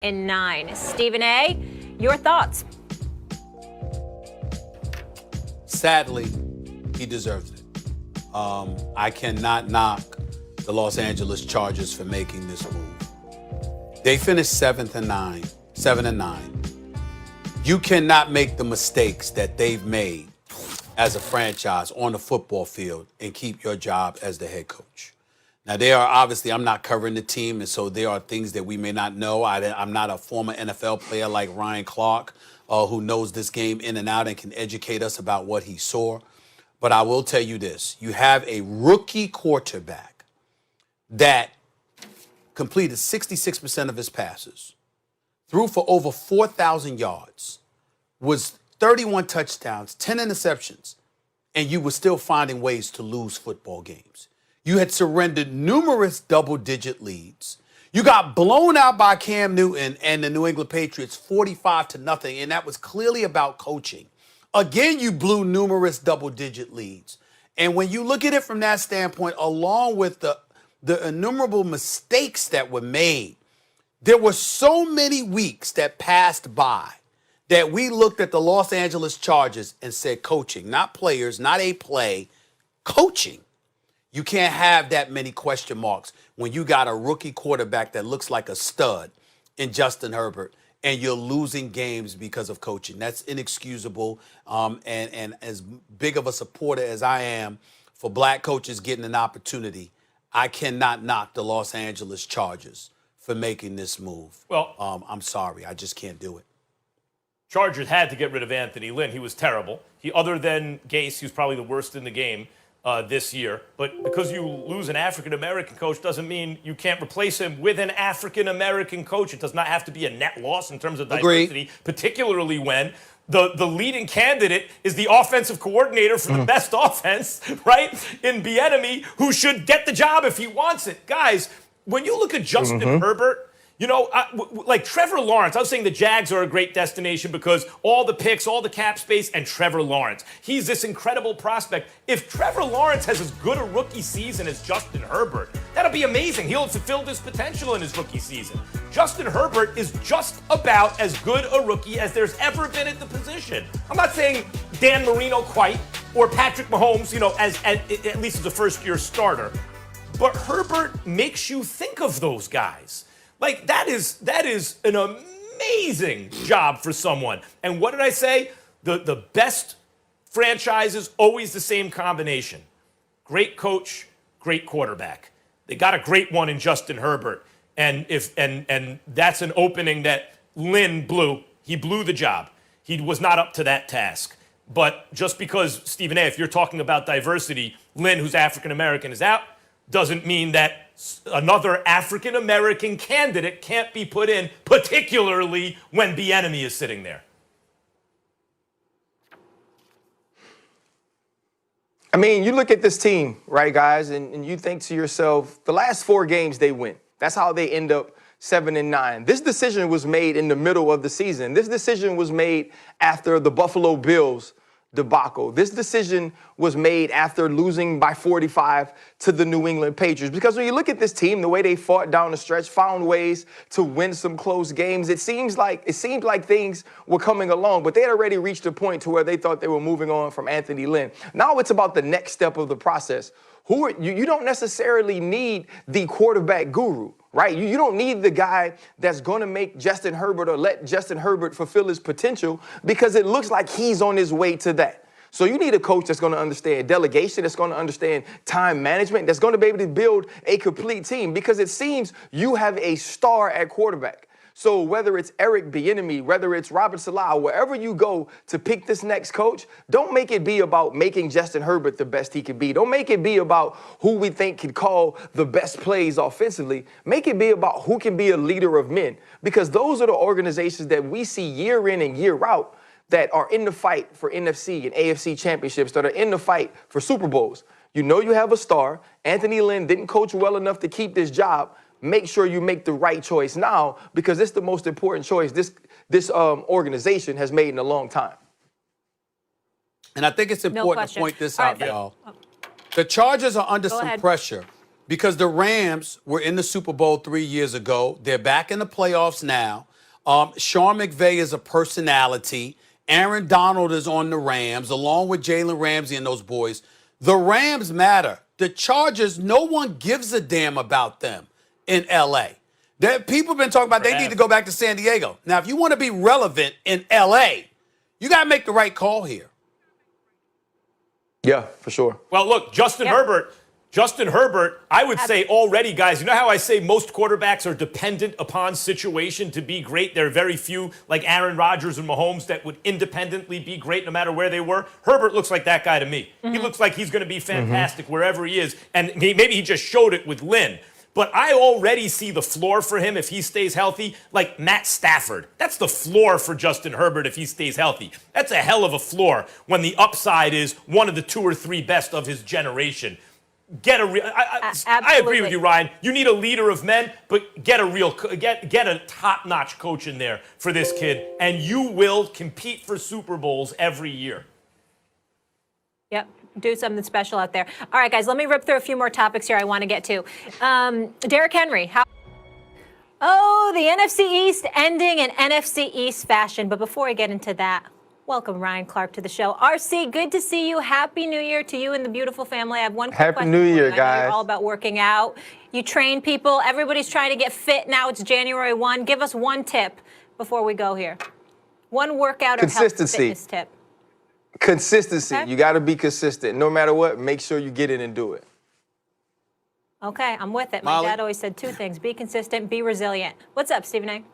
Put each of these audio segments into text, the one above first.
in 9. Stephen A., your thoughts? Sadly, he deserves it. I cannot knock the Los Angeles Chargers for making this move. They finished 7 and 9. You cannot make the mistakes that they've made as a franchise on the football field and keep your job as the head coach. Now, I'm not covering the team, and so there are things that we may not know. I'm not a former NFL player like Ryan Clark, who knows this game in and out and can educate us about what he saw. But I will tell you this. You have a rookie quarterback that completed 66% of his passes, threw for over 4,000 yards, was 31 touchdowns, 10 interceptions, and you were still finding ways to lose football games. You had surrendered numerous double-digit leads. You got blown out by Cam Newton and the New England Patriots 45-0, and that was clearly about coaching. Again, you blew numerous double-digit leads. And when you look at it from that standpoint, along with the innumerable mistakes that were made, there were so many weeks that passed by that we looked at the Los Angeles Chargers and said coaching, not players, not a play, coaching. You can't have that many question marks when you got a rookie quarterback that looks like a stud in Justin Herbert and you're losing games because of coaching. That's inexcusable. And as big of a supporter as I am for black coaches getting an opportunity, I cannot knock the Los Angeles Chargers for making this move. Well, I'm sorry. I just can't do it. Chargers had to get rid of Anthony Lynn. He was terrible. Other than Gase, he was probably the worst in the game this year. But because you lose an African-American coach doesn't mean you can't replace him with an African-American coach. It does not have to be a net loss in terms of diversity, particularly when the leading candidate is the offensive coordinator for the best offense, right, in Bieniemy, who should get the job if he wants it. Guys, when you look at Justin Herbert, you know, like Trevor Lawrence, I was saying the Jags are a great destination because all the picks, all the cap space, and Trevor Lawrence. He's this incredible prospect. If Trevor Lawrence has as good a rookie season as Justin Herbert, that'll be amazing. He'll have fulfilled his potential in his rookie season. Justin Herbert is just about as good a rookie as there's ever been at the position. I'm not saying Dan Marino quite, or Patrick Mahomes, you know, at least as a first-year starter. But Herbert makes you think of those guys. Like, that is an amazing job for someone. And what did I say? The best franchises, always the same combination. Great coach, great quarterback. They got a great one in Justin Herbert. And that's an opening that Lynn blew. He blew the job. He was not up to that task. But just because, Stephen A., if you're talking about diversity, Lynn, who's African-American, is out, doesn't mean that another African-American candidate can't be put in, particularly when Bieniemy is sitting there. I mean, you look at this team, right, guys, and you think to yourself, the last 4 games they win. That's how they end up 7 and 9. This decision was made in the middle of the season. This decision was made after the Buffalo Bills debacle. This decision was made after losing by 45 to the New England Patriots. Because when you look at this team, the way they fought down the stretch, found ways to win some close games, it seemed like things were coming along, but they had already reached a point to where they thought they were moving on from Anthony Lynn. Now it's about the next step of the process. You don't necessarily need the quarterback guru, right? You don't need the guy that's going to make Justin Herbert or let Justin Herbert fulfill his potential, because it looks like he's on his way to that. So you need a coach that's going to understand delegation, that's going to understand time management, that's going to be able to build a complete team, because it seems you have a star at quarterback. So whether it's Eric Bieniemy, whether it's Robert Saleh, wherever you go to pick this next coach, don't make it be about making Justin Herbert the best he can be. Don't make it be about who we think can call the best plays offensively. Make it be about who can be a leader of men, because those are the organizations that we see year in and year out that are in the fight for NFC and AFC championships, that are in the fight for Super Bowls. You know you have a star. Anthony Lynn didn't coach well enough to keep this job. Make sure you make the right choice now, because it's the most important choice this organization has made in a long time. And I think it's important to point this out, y'all. The Chargers are under some pressure because the Rams were in the Super Bowl 3 years ago. They're back in the playoffs now. Sean McVay is a personality. Aaron Donald is on the Rams, along with Jalen Ramsey and those boys. The Rams matter. The Chargers, no one gives a damn about them in L.A. People have been talking about they need to go back to San Diego. Now, if you want to be relevant in L.A., you got to make the right call here. Yeah, for sure. Well, look, Justin Herbert, I would say already, guys, you know how I say most quarterbacks are dependent upon situation to be great? There are very few, like Aaron Rodgers and Mahomes, that would independently be great no matter where they were. Herbert looks like that guy to me. Mm-hmm. He looks like he's going to be fantastic wherever he is, and maybe he just showed it with Lynn. But I already see the floor for him if he stays healthy, like Matt Stafford. That's the floor for Justin Herbert if he stays healthy. That's a hell of a floor when the upside is one of the 2 or 3 best of his generation. Get a real. I agree with you, Ryan. You need a leader of men, but get a top-notch coach in there for this kid, and you will compete for Super Bowls every year. Yep. Do something special out there. All right, guys, let me rip through a few more topics here I want to get to. Derrick Henry. Oh, the NFC East ending in NFC East fashion. But before I get into that, welcome Ryan Clark to the show. RC, good to see you. Happy New Year to you and the beautiful family. I have one quick Happy question New for you. Year, I know guys. you're all about working out. You train people. Everybody's trying to get fit now. It's January 1. Give us one tip before we go here. One workout or health fitness tip. Consistency. Okay. You got to be consistent. No matter what, make sure you get in and do it. Okay, I'm with it. My Molly? dad always said 2 things: be consistent, be resilient. What's up, Stephen A?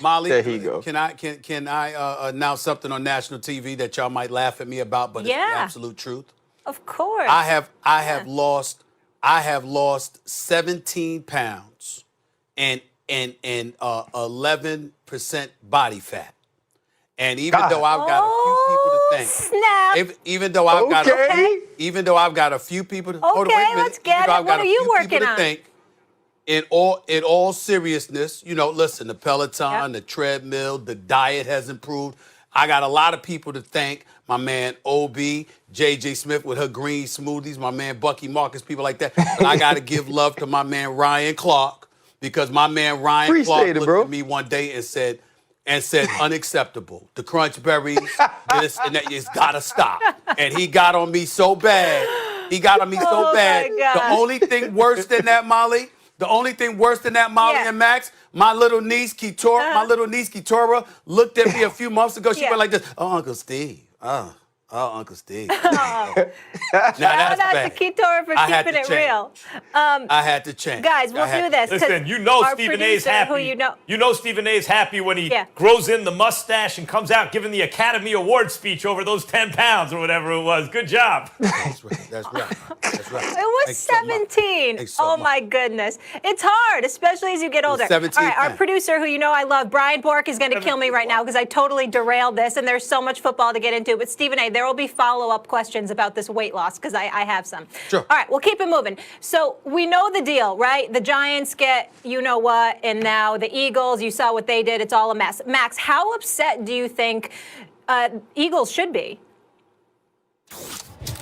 Molly, There he go. Can I announce something on national TV that y'all might laugh at me about, but it's the absolute truth? Of course. I have lost 17 pounds and 11% body fat. And even though I've got a few people to thank, snap. even though I've got a few people to hold on, wait a minute. Let's get it. What are you working on? Thank, in all seriousness, listen, the Peloton, the treadmill, the diet has improved. I got a lot of people to thank. My man OB, JJ Smith with her green smoothies, my man Bucky Marcus, people like that. But I got to give love to my man Ryan Clark, because my man Ryan Clark looked at me one day and said, unacceptable. The crunch berries, this and that, it's gotta stop. And he got on me so bad. The only thing worse than that, Molly, and Max, my little niece Keturah looked at me a few months ago. She went like this, "Oh, Uncle Steve. Oh, Uncle Steve." Now that's Shout out bad. to Keturah for keeping it real. I had to change. Guys, we'll do this. Listen, Stephen A's happy. Stephen A's happy when he grows in the mustache and comes out giving the Academy Award speech over those 10 pounds or whatever it was. Good job. That's right. It was 17. Oh, my goodness. It's hard, especially as you get older. 17 All right, our producer, who I love, Brian Bork, is going to kill me right now because I totally derailed this, and there's so much football to get into. But Stephen A., there will be follow-up questions about this weight loss because I have some. Sure. All right, we'll keep it moving. So we know the deal, right? The Giants get you-know-what, and now the Eagles, you saw what they did. It's all a mess. Max, how upset do you think Eagles should be?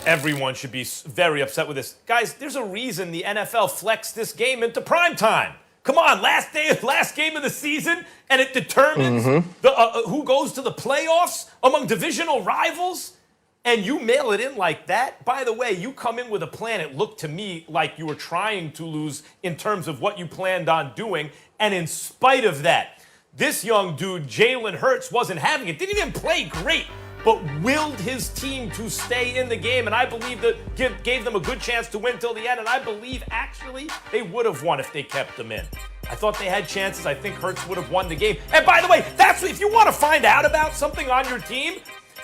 Everyone should be very upset with this. Guys, there's a reason the NFL flexed this game into prime time. Come on, last game of the season, and it determines who goes to the playoffs among divisional rivals, and you mail it in like that. By the way, you come in with a plan. It looked to me like you were trying to lose in terms of what you planned on doing, and in spite of that, this young dude, Jalen Hurts, wasn't having it. Didn't even play great, but willed his team to stay in the game, and I believe that gave them a good chance to win till the end, and I believe, actually, they would have won if they kept them in. I thought they had chances. I think Hurts would have won the game. And by the way, if you want to find out about something on your team,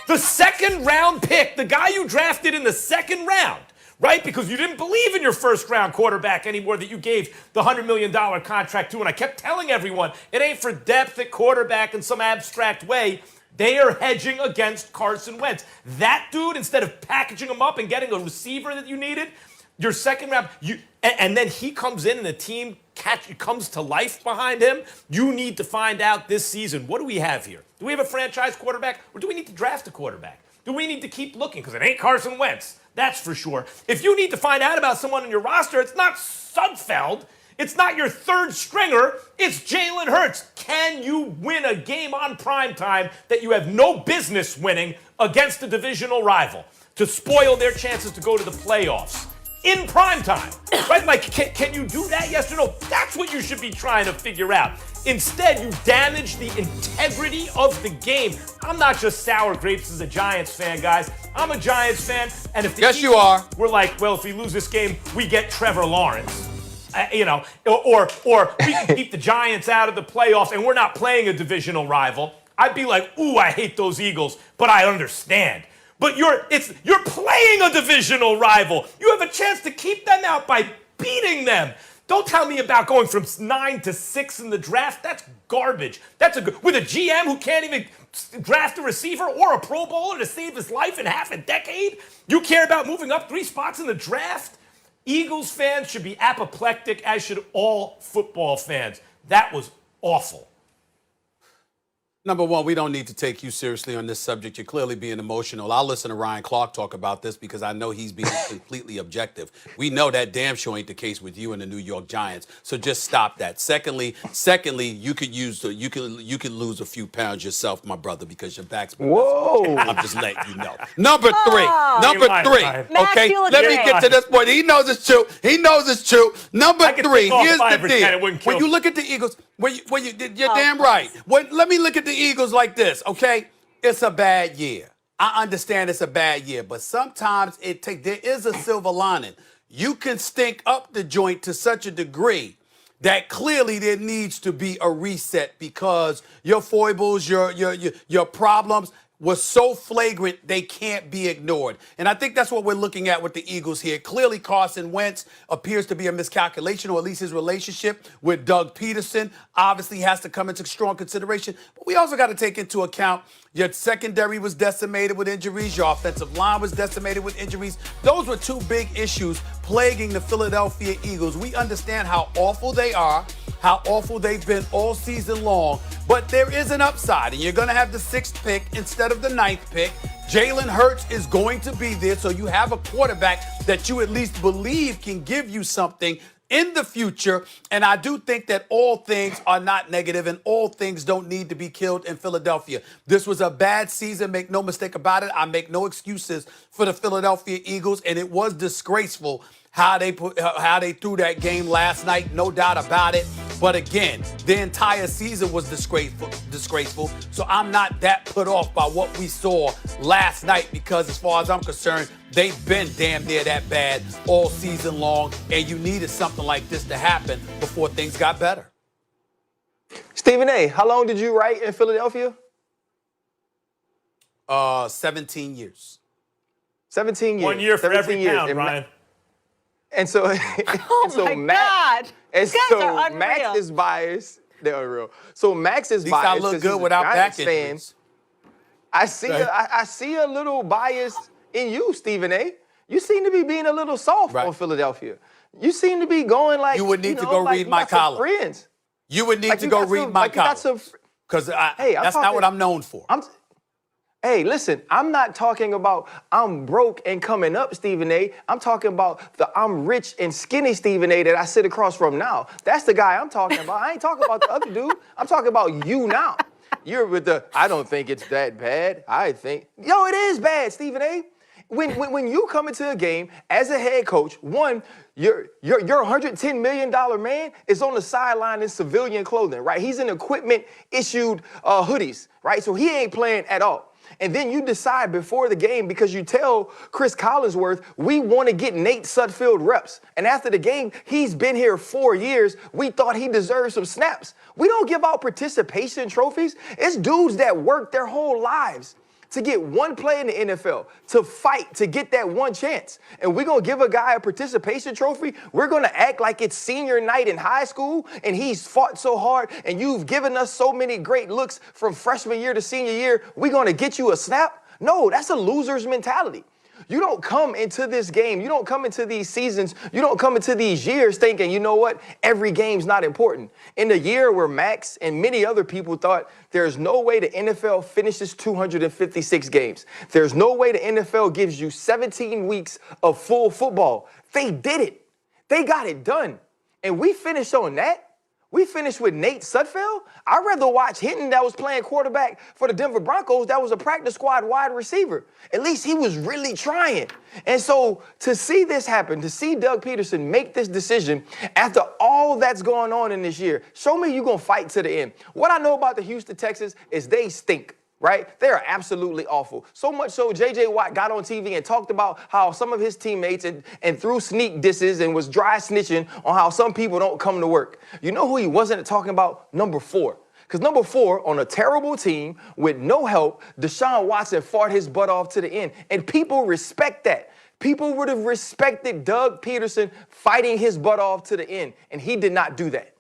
the second-round pick, the guy you drafted in the second round, right? Because you didn't believe in your first-round quarterback anymore that you gave the $100 million contract to, and I kept telling everyone, it ain't for depth at quarterback in some abstract way. They are hedging against Carson Wentz. That dude, instead of packaging him up and getting a receiver that you needed, your second round, and then he comes in and the team comes to life behind him. You need to find out this season, what do we have here? Do we have a franchise quarterback, or do we need to draft a quarterback? Do we need to keep looking? Because it ain't Carson Wentz, that's for sure. If you need to find out about someone in your roster, it's not Sudfeld. It's not your third stringer. It's Jalen Hurts. Can you win a game on primetime that you have no business winning against a divisional rival to spoil their chances to go to the playoffs? In primetime, right? Like, can you do that? Yes or no? That's what you should be trying to figure out. Instead, you damage the integrity of the game. I'm not just sour grapes as a Giants fan, guys. I'm a Giants fan, and if the you are. We're like, well, if we lose this game, we get Trevor Lawrence. Or we can keep the Giants out of the playoffs, and we're not playing a divisional rival. I'd be like, ooh, I hate those Eagles, but I understand. But you're playing a divisional rival. You have a chance to keep them out by beating them. Don't tell me about going from 9 to 6 in the draft. That's garbage. With a GM who can't even draft a receiver or a Pro Bowler to save his life in half a decade. You care about moving up 3 spots in the draft? Eagles fans should be apoplectic, as should all football fans. That was awful. Number one, we don't need to take you seriously on this subject. You're clearly being emotional. I'll listen to Ryan Clark talk about this because I know he's being completely objective. We know that damn sure ain't the case with you and the New York Giants. So just stop that. Secondly, you could lose a few pounds yourself, my brother, because your back's been. Whoa! I'm just letting you know. Number three. Max, Okay, you look let me great. get to this point. He knows it's true. Number I could three. take off Here's 5 the or 10, it deal. wouldn't kill When you me. look at the Eagles, you're damn right. Let me look at the Eagles like this, okay? It's a bad year. I understand it's a bad year, but sometimes there is a silver lining. You can stink up the joint to such a degree that clearly there needs to be a reset because your foibles, your problems were so flagrant they can't be ignored. And I think that's what we're looking at with the Eagles here. Clearly, Carson Wentz appears to be a miscalculation, or at least his relationship with Doug Peterson obviously has to come into strong consideration. But we also got to take into account your secondary was decimated with injuries. Your offensive line was decimated with injuries. Those were 2 big issues plaguing the Philadelphia Eagles. We understand how awful they are, how awful they've been all season long, but there is an upside, and you're going to have the 6th pick instead of the 9th pick. Jalen Hurts is going to be there, so you have a quarterback that you at least believe can give you something in the future. And I do think that all things are not negative and all things don't need to be killed in Philadelphia. This was a bad season, make no mistake about it. I make no excuses for the Philadelphia Eagles, and it was disgraceful how they threw that game last night, no doubt about it. But again, the entire season was disgraceful. So I'm not that put off by what we saw last night because as far as I'm concerned, they've been damn near that bad all season long, and you needed something like this to happen before things got better. Stephen A., how long did you write in Philadelphia? 17 years. 17 years. 1 year for every pound, And Ryan. And so, Oh my God. And You guys so are unreal. Max is biased. They're unreal. So Max is At least I biased. look 'cause good he's a without Giants back fan. injuries. I see a little bias in you, Stephen A. You seem to be being a little soft Right. on Philadelphia. You seem to be going like You would need to go like read you my got some column. Friends. You would need Like to you go got read some- my like you got column. some- Because Hey, I'm that's not talking- what I'm known for. Hey, listen, I'm not talking about I'm broke and coming up, Stephen A. I'm talking about the I'm rich and skinny Stephen A. that I sit across from now. That's the guy I'm talking about. I ain't talking about the other dude. I'm talking about you now. You're with the, I don't think it's that bad. I think, it is bad, Stephen A. When you come into a game as a head coach, one, your $110 million man is on the sideline in civilian clothing, right? He's in equipment-issued hoodies, right? So he ain't playing at all. And then you decide before the game, because you tell Chris Collinsworth, we want to get Nate Sudfeld reps. And after the game, he's been here 4 years. We thought he deserved some snaps. We don't give out participation trophies. It's dudes that work their whole lives to get one play in the NFL, to fight, to get that one chance. And we're going to give a guy a participation trophy. We're going to act like it's senior night in high school and he's fought so hard and you've given us so many great looks from freshman year to senior year. We're going to get you a snap? No, that's a loser's mentality. You don't come into this game, you don't come into these seasons, you don't come into these years thinking, you know what, every game's not important. In the year where Max and many other people thought there's no way the NFL finishes 256 games, there's no way the NFL gives you 17 weeks of full football, they did it. They got it done. and we finished on that. We finished with Nate Sudfeld. I'd rather watch Hinton that was playing quarterback for the Denver Broncos that was a practice squad wide receiver. At least he was really trying. And so to see this happen, to see Doug Peterson make this decision after all that's going on in this year, show me you're going to fight to the end. What I know about the Houston Texans is they stink. Right? They are absolutely awful. So much so, J.J. Watt got on TV and talked about how some of his teammates and threw sneak disses and was dry snitching on how some people don't come to work. You know who he wasn't talking about? Number 4. Because number 4, on a terrible team with no help, Deshaun Watson fought his butt off to the end. And people respect that. People would have respected Doug Peterson fighting his butt off to the end. And he did not do that.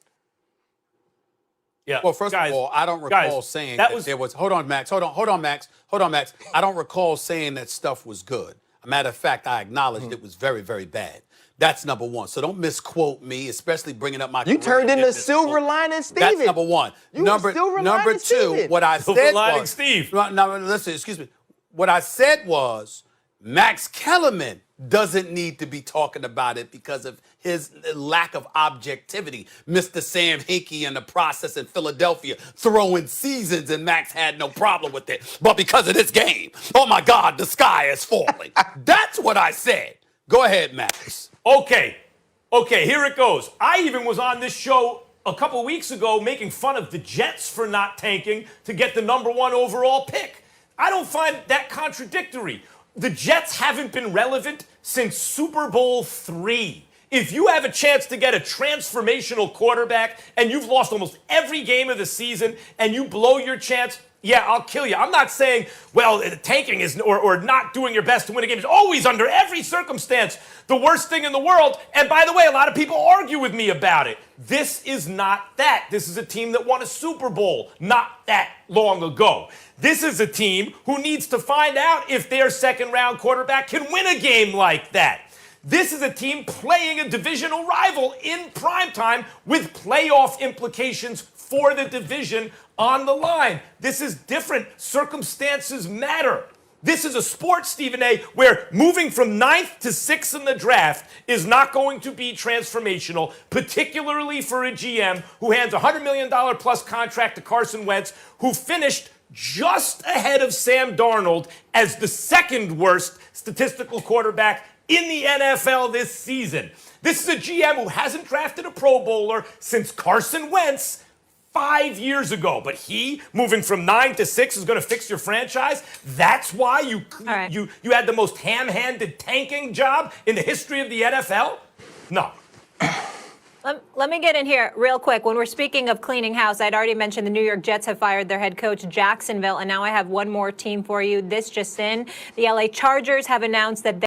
Yeah. Well, first of all, I don't recall saying that there was. Hold on, Max. Hold on, Max. I don't recall saying that stuff was good. A matter of fact, I acknowledged it was very, very bad. That's number one. So don't misquote me, especially bringing up my. You turned into Silver Lining Steven. That's number one. Number two, what I said was. Steve. No, listen, excuse me. What I said was Max Kellerman doesn't need to be talking about it because of his lack of objectivity. Mr. Sam Hinkie in the process in Philadelphia throwing seasons, and Max had no problem with it. But because of this game, oh my God, the sky is falling. That's what I said. Go ahead, Max. Okay, here it goes. I even was on this show a couple weeks ago making fun of the Jets for not tanking to get the number 1 overall pick. I don't find that contradictory. The Jets haven't been relevant since Super Bowl III. If you have a chance to get a transformational quarterback and you've lost almost every game of the season and you blow your chance, yeah, I'll kill you. I'm not saying, well, tanking is or not doing your best to win a game is always, under every circumstance, the worst thing in the world. And by the way, a lot of people argue with me about it. This is not that. This is a team that won a Super Bowl not that long ago. This is a team who needs to find out if their second-round quarterback can win a game like that. This is a team playing a divisional rival in primetime with playoff implications for the division on the line. This is different. Circumstances matter. This is a sport, Stephen A., where moving from 9th to 6th in the draft is not going to be transformational, particularly for a GM who hands a $100 million plus contract to Carson Wentz, who finished just ahead of Sam Darnold as the second worst statistical quarterback in the NFL this season. This is a GM who hasn't drafted a Pro Bowler since Carson Wentz 5 years ago. But he, moving from 9 to 6, is going to fix your franchise. That's why you had the most ham-handed tanking job in the history of the NFL? No. Let me get in here real quick. When we're speaking of cleaning house, I'd already mentioned the New York Jets have fired their head coach, Jacksonville, and now I have one more team for you. This just in. The LA Chargers have announced that